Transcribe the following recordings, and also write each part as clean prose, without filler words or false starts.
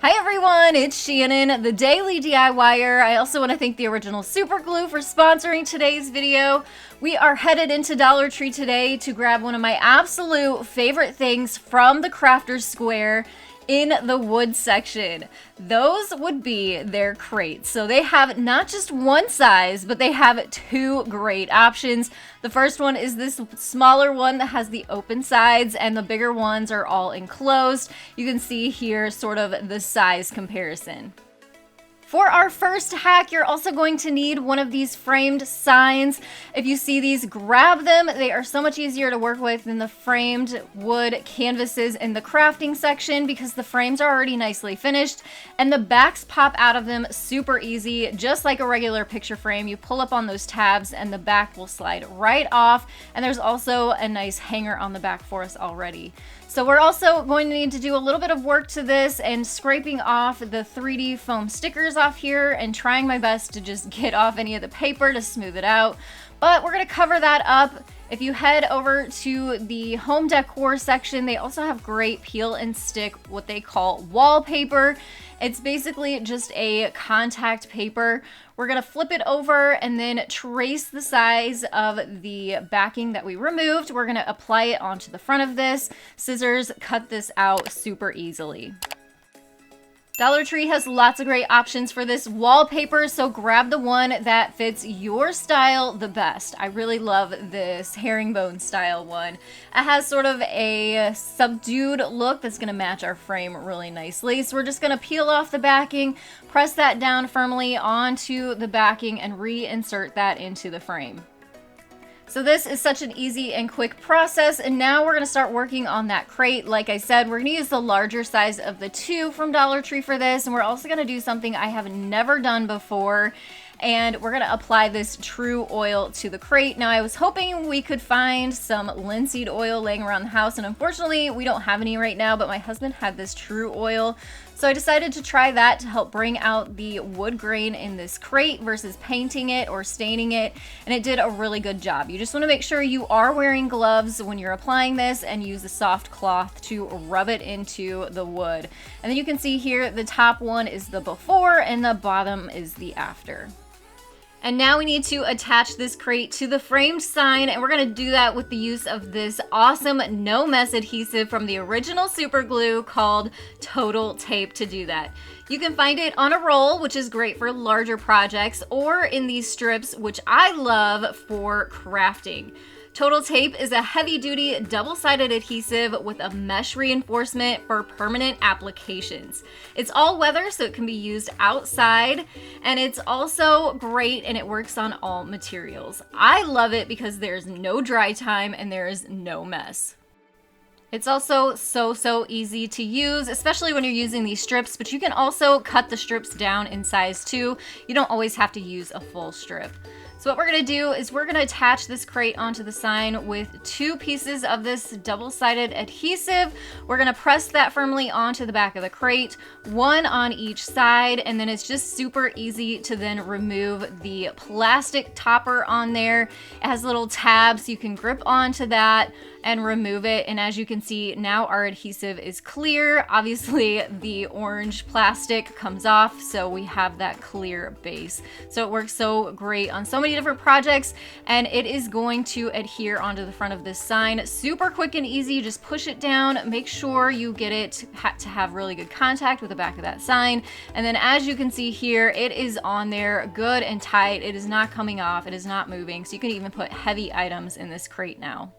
Hi everyone, it's Shannon, the Daily DIYer. I also want to thank the original Super Glue for sponsoring today's video. We are headed into Dollar Tree today to grab one of my absolute favorite things from the Crafters Square in the wood section. Those would be their crates. So they have not just one size, but they have two great options. The first one is this smaller one that has the open sides, and the bigger ones are all enclosed. You can see here sort of the size comparison. For our first hack, you're also going to need one of these framed signs. If you see these, grab them. They are so much easier to work with than the framed wood canvases in the crafting section because the frames are already nicely finished and the backs pop out of them super easy, just like a regular picture frame. You pull up on those tabs and the back will slide right off. And there's also a nice hanger on the back for us already. So we're also going to need to do a little bit of work to this and scraping off the 3D foam stickers off here and trying my best to just get off any of the paper to smooth it out. But we're going to cover that up. If you head over to the home decor section, they also have great peel and stick, what they call wallpaper. It's basically just a contact paper. We're gonna flip it over and then trace the size of the backing that we removed. We're gonna apply it onto the front of this. Scissors cut this out super easily. Dollar Tree has lots of great options for this wallpaper, so grab the one that fits your style the best. I really love this herringbone style one. It has sort of a subdued look that's gonna match our frame really nicely. So we're just gonna peel off the backing, press that down firmly onto the backing, and reinsert that into the frame. So this is such an easy and quick process, and now we're going to start working on that crate. Like I said, we're going to use the larger size of the two from Dollar Tree for this, and we're also going to do something I have never done before, and we're going to apply this true oil to the crate. Now, I was hoping we could find some linseed oil laying around the house, and unfortunately, we don't have any right now, but my husband had this true oil. So I decided to try that to help bring out the wood grain in this crate versus painting it or staining it, and it did a really good job. You just want to make sure you are wearing gloves when you're applying this and use a soft cloth to rub it into the wood. And then you can see here the top one is the before and the bottom is the after. And now we need to attach this crate to the framed sign, and we're going to do that with the use of this awesome no mess adhesive from the original Super Glue called Total Tape to do that. You can find it on a roll, which is great for larger projects, or in these strips, which I love for crafting. Total Tape is a heavy-duty, double-sided adhesive with a mesh reinforcement for permanent applications. It's all weather, so it can be used outside, and it's also great and it works on all materials. I love it because there's no dry time and there is no mess. It's also so easy to use, especially when you're using these strips, but you can also cut the strips down in size too. You don't always have to use a full strip. So what we're gonna do is we're gonna attach this crate onto the sign with two pieces of this double-sided adhesive. We're gonna press that firmly onto the back of the crate, one on each side, and then it's just super easy to then remove the plastic topper on there. It has little tabs, so you can grip onto that and remove it. And as you can see, now our adhesive is clear. Obviously, the orange plastic comes off, so we have that clear base. So it works so great on so many different projects, and it is going to adhere onto the front of this sign. Super quick and easy. Just push it down. Make sure you get it to have really good contact with the back of that sign. And then as you can see here, it is on there good and tight. It is not coming off. It is not moving. So you can even put heavy items in this crate now.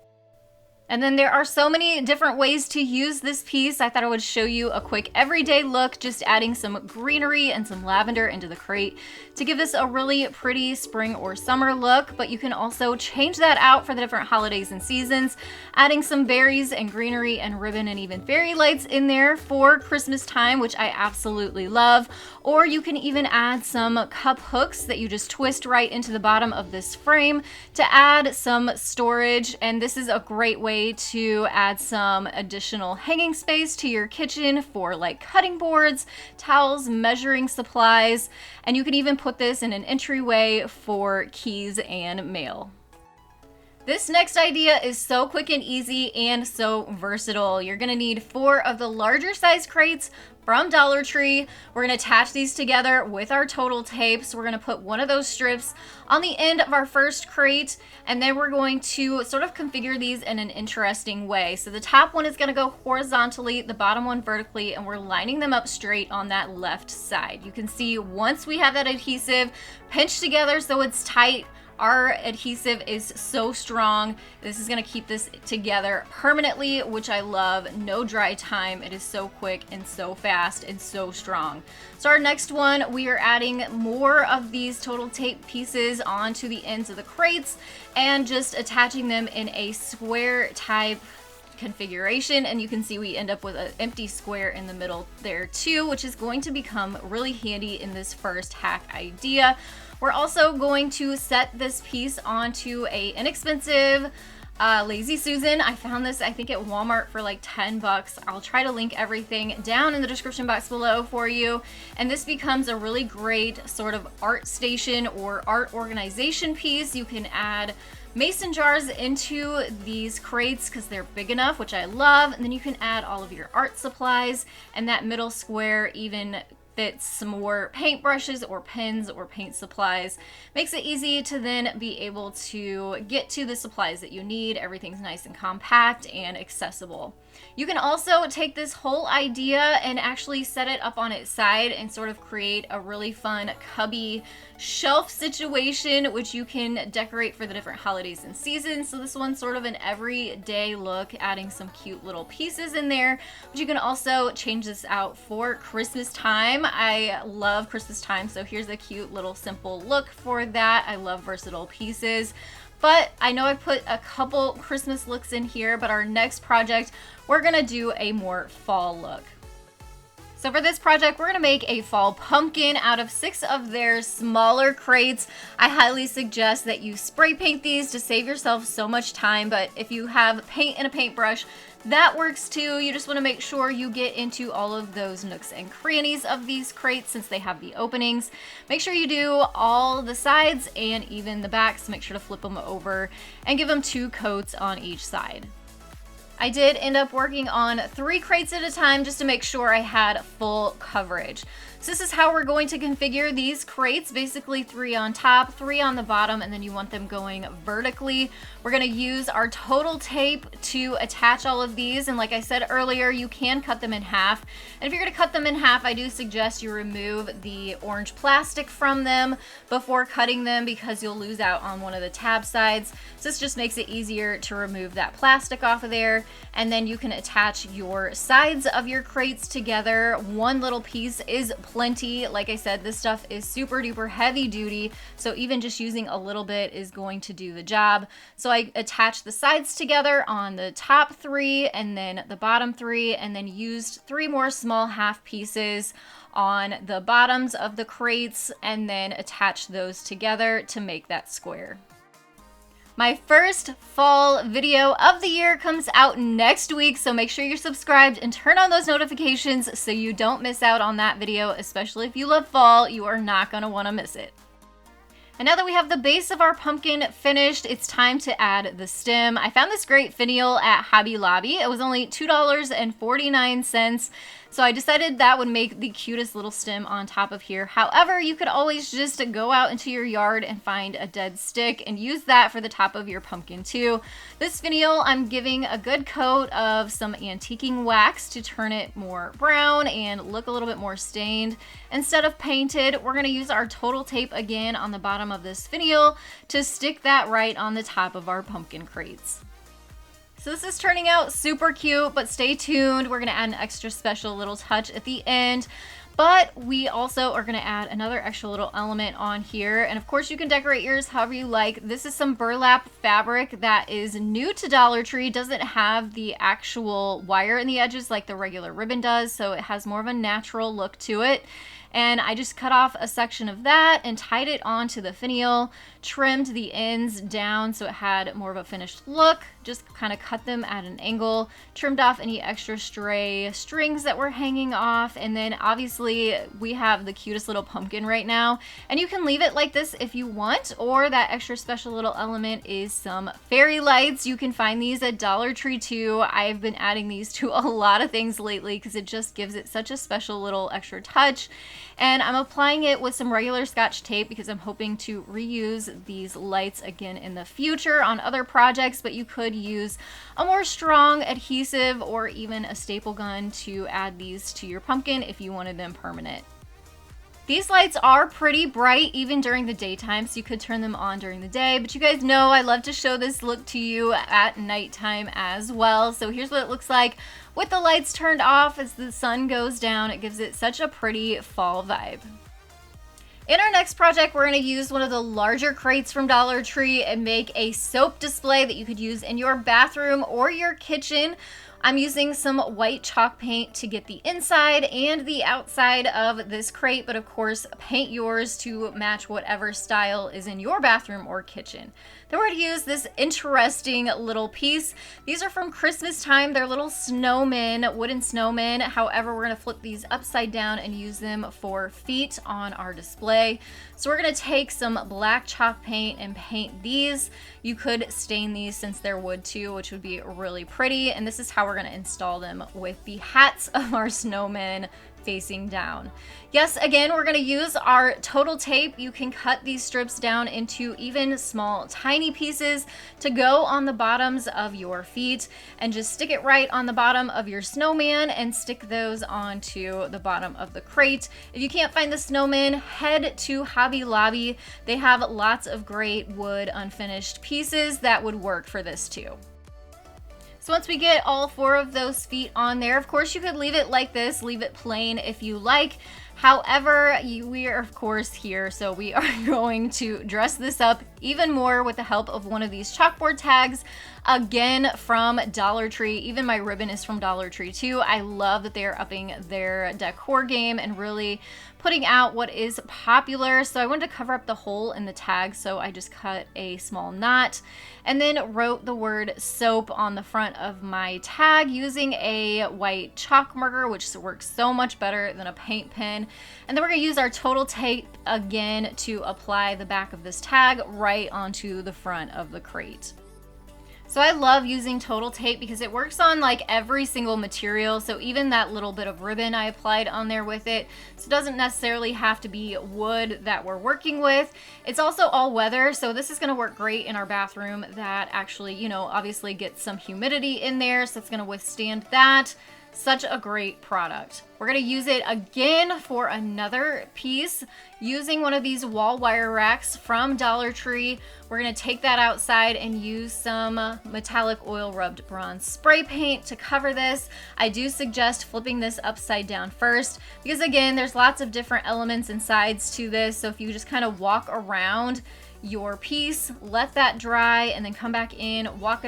And then there are so many different ways to use this piece. I thought I would show you a quick everyday look, just adding some greenery and some lavender into the crate to give this a really pretty spring or summer look. But you can also change that out for the different holidays and seasons, adding some berries and greenery and ribbon and even fairy lights in there for Christmas time, which I absolutely love. Or you can even add some cup hooks that you just twist right into the bottom of this frame to add some storage. And this is a great way to add some additional hanging space to your kitchen for like cutting boards, towels, measuring supplies, and you can even put this in an entryway for keys and mail. This next idea is so quick and easy and so versatile. You're gonna need 4 of the larger size crates, from Dollar Tree. We're going to attach these together with our total tape. So we're going to put one of those strips on the end of our first crate, and then we're going to sort of configure these in an interesting way. So the top one is going to go horizontally, the bottom one vertically, and we're lining them up straight on that left side. You can see once we have that adhesive pinched together so it's tight, our adhesive is so strong. This is gonna keep this together permanently, which I love. No dry time. It is so quick and so fast and so strong. So our next one, we are adding more of these total tape pieces onto the ends of the crates and just attaching them in a square type configuration, and you can see we end up with an empty square in the middle there too, which is going to become really handy in this first hack idea. We're also going to set this piece onto a inexpensive Lazy Susan. I found this, I think, at Walmart for like 10 bucks. I'll try to link everything down in the description box below for you. And this becomes a really great sort of art station or art organization piece. You can add mason jars into these crates because they're big enough, which I love. And then you can add all of your art supplies, and that middle square even fits some more paintbrushes or pens or paint supplies. Makes it easy to then be able to get to the supplies that you need. Everything's nice and compact and accessible. You can also take this whole idea and actually set it up on its side and sort of create a really fun cubby shelf situation, which you can decorate for the different holidays and seasons. So this one's sort of an everyday look, adding some cute little pieces in there. But you can also change this out for Christmas time. I love Christmas time, so here's a cute little simple look for that. I love versatile pieces. But I know I put a couple Christmas looks in here, but our next project, we're gonna do a more fall look. So for this project, we're gonna make a fall pumpkin out of 6 of their smaller crates. I highly suggest that you spray paint these to save yourself so much time, but if you have paint and a paintbrush, that works too. You just wanna make sure you get into all of those nooks and crannies of these crates since they have the openings. Make sure you do all the sides and even the backs. Make sure to flip them over and give them 2 coats on each side. I did end up working on 3 crates at a time just to make sure I had full coverage. So this is how we're going to configure these crates, basically 3 on top, 3 on the bottom, and then you want them going vertically. We're gonna use our total tape to attach all of these, and like I said earlier, you can cut them in half. And if you're gonna cut them in half, I do suggest you remove the orange plastic from them before cutting them because you'll lose out on one of the tab sides. So this just makes it easier to remove that plastic off of there, and then you can attach your sides of your crates together. One little piece is plenty. Like I said, this stuff is super duper heavy duty, so even just using a little bit is going to do the job. So I attached the sides together on the top 3 and then the bottom 3, and then used 3 more small half pieces on the bottoms of the crates and then attached those together to make that square. My first fall video of the year comes out next week, so make sure you're subscribed and turn on those notifications so you don't miss out on that video, especially if you love fall. You are not going to want to miss it. And now that we have the base of our pumpkin finished, it's time to add the stem. I found this great finial at Hobby Lobby. It was only $2.49. So I decided that would make the cutest little stem on top of here. However, you could always just go out into your yard and find a dead stick and use that for the top of your pumpkin too. This finial, I'm giving a good coat of some antiquing wax to turn it more brown and look a little bit more stained. Instead of painted, we're gonna use our total tape again on the bottom of this finial to stick that right on the top of our pumpkin crates. So this is turning out super cute, but stay tuned. We're gonna add an extra special little touch at the end, but we also are gonna add another extra little element on here. And of course you can decorate yours however you like. This is some burlap fabric that is new to Dollar Tree. Doesn't have the actual wire in the edges like the regular ribbon does, so it has more of a natural look to it. And I just cut off a section of that and tied it onto the finial, trimmed the ends down so it had more of a finished look, just kind of cut them at an angle, trimmed off any extra stray strings that were hanging off, and then obviously we have the cutest little pumpkin right now, and you can leave it like this if you want, or that extra special little element is some fairy lights. You can find these at Dollar Tree too. I've been adding these to a lot of things lately because it just gives it such a special little extra touch. And I'm applying it with some regular Scotch tape because I'm hoping to reuse these lights again in the future on other projects, but you could use a more strong adhesive or even a staple gun to add these to your pumpkin if you wanted them permanent. These lights are pretty bright even during the daytime, so you could turn them on during the day, but you guys know I love to show this look to you at nighttime as well. So here's what it looks like with the lights turned off as the sun goes down. It gives it such a pretty fall vibe. In our next project, we're going to use one of the larger crates from Dollar Tree and make a soap display that you could use in your bathroom or your kitchen. I'm using some white chalk paint to get the inside and the outside of this crate, but of course paint yours to match whatever style is in your bathroom or kitchen. Then we're going to use this interesting little piece. These are from Christmas time. They're little snowmen, wooden snowmen. However, we're going to flip these upside down and use them for feet on our display. So we're going to take some black chalk paint and paint these. You could stain these since they're wood too, which would be really pretty. And this is how we're going to install them with the hats of our snowmen facing down. Yes, again, we're going to use our total tape. You can cut these strips down into even small, tiny pieces to go on the bottoms of your feet and just stick it right on the bottom of your snowman and stick those onto the bottom of the crate. If you can't find the snowman, head to Hobby Lobby. They have lots of great wood unfinished pieces that would work for this too. So once we get all 4 of those feet on there, of course you could leave it like this, leave it plain if you like. However, we are of course here, so we are going to dress this up even more with the help of one of these chalkboard tags, again from Dollar Tree. Even my ribbon is from Dollar Tree too. I love that they're upping their decor game and really putting out what is popular. So I wanted to cover up the hole in the tag, so I just cut a small knot and then wrote the word soap on the front of my tag using a white chalk marker, which works so much better than a paint pen. And then we're going to use our total tape again to apply the back of this tag right onto the front of the crate. So I love using total tape because it works on like every single material. So even that little bit of ribbon I applied on there with it. So it doesn't necessarily have to be wood that we're working with. It's also all weather. So this is going to work great in our bathroom that actually, you know, obviously gets some humidity in there. So it's going to withstand that. Such a great product. We're going to use it again for another piece using one of these wall wire racks from Dollar Tree. We're going to take that outside and use some metallic oil rubbed bronze spray paint to cover this. I do suggest flipping this upside down first because again, there's lots of different elements and sides to this. So if you just kind of walk around your piece, let that dry, and then come back in, walk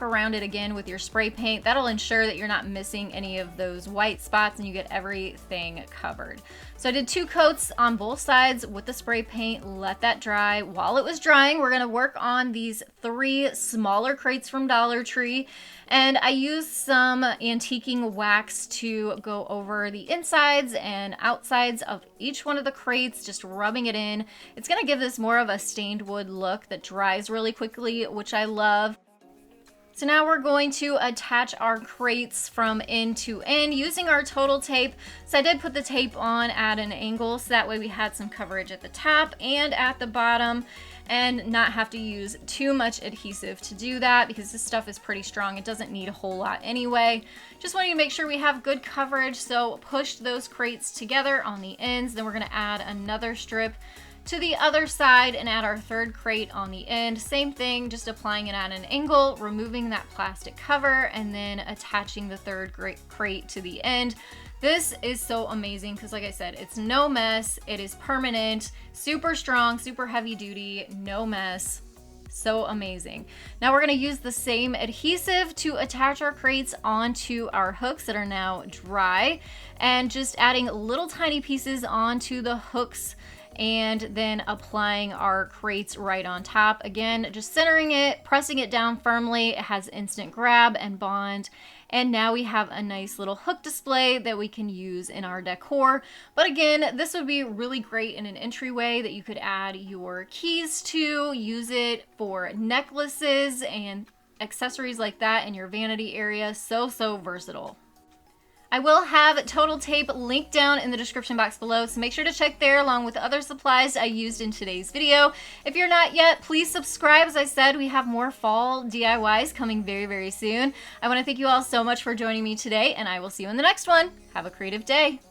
around it again with your spray paint. That'll ensure that you're not missing any of those white spots and you get everything covered. So I did 2 coats on both sides with the spray paint, let that dry. While it was drying, we're gonna work on these 3 smaller crates from Dollar Tree. And I used some antiquing wax to go over the insides and outsides of each one of the crates, just rubbing it in. It's gonna give this more of a stained wood look that dries really quickly, which I love. So now we're going to attach our crates from end to end using our total tape. So I did put the tape on at an angle so that way we had some coverage at the top and at the bottom and not have to use too much adhesive to do that because this stuff is pretty strong. It doesn't need a whole lot anyway. Just wanting to make sure we have good coverage. So push those crates together on the ends. Then we're gonna add another strip to the other side and add our 3rd crate on the end. Same thing, just applying it at an angle, removing that plastic cover, and then attaching the 3rd crate to the end. This is so amazing because like I said, it's no mess, it is permanent, super strong, super heavy duty, no mess. So amazing. Now we're going to use the same adhesive to attach our crates onto our hooks that are now dry, and just adding little tiny pieces onto the hooks and then applying our crates right on top. Again, just centering it, pressing it down firmly. It has instant grab and bond. And now we have a nice little hook display that we can use in our decor. But again, this would be really great in an entryway that you could add your keys to, use it for necklaces and accessories like that in your vanity area. So versatile. I will have total tape linked down in the description box below, so make sure to check there along with other supplies I used in today's video. If you're not yet, please subscribe. As I said, we have more fall DIYs coming very soon. I want to thank you all so much for joining me today, and I will see you in the next one. Have a creative day.